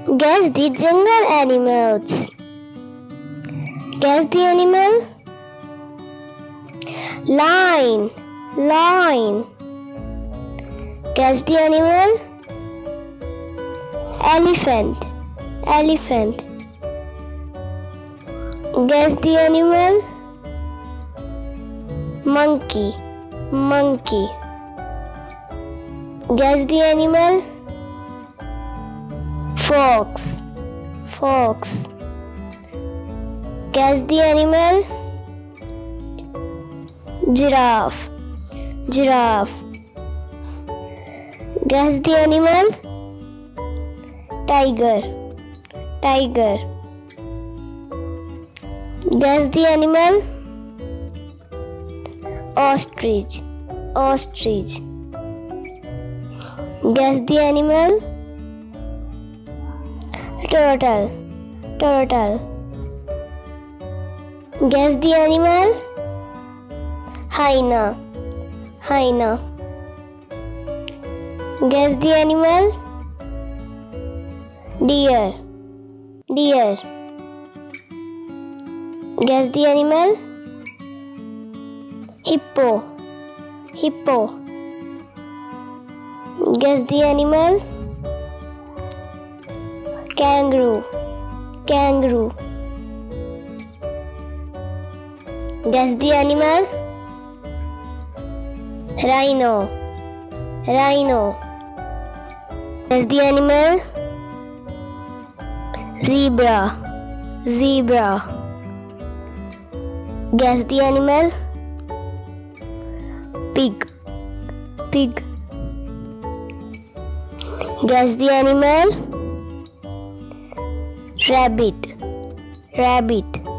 Guess the jungle animals. Guess the animal. Lion. Lion. Guess the animal. Elephant. Elephant. Guess the animal. Monkey. Monkey. Guess the animal. Fox. Fox. Guess the animal. Giraffe. Giraffe. Guess the animal. Tiger. Tiger. Guess the animal. Ostrich. Ostrich. Guess the animal. Turtle. Turtle. Guess the animal. Hyena. Hyena. Guess the animal. Deer. Deer. Guess the animal. Hippo. Hippo. Guess the animal. Kangaroo. Kangaroo. Guess the animal. Rhino. Rhino. Guess the animal. Zebra. Zebra. Guess the animal. Pig. Pig. Guess the animal. Rabbit. Rabbit.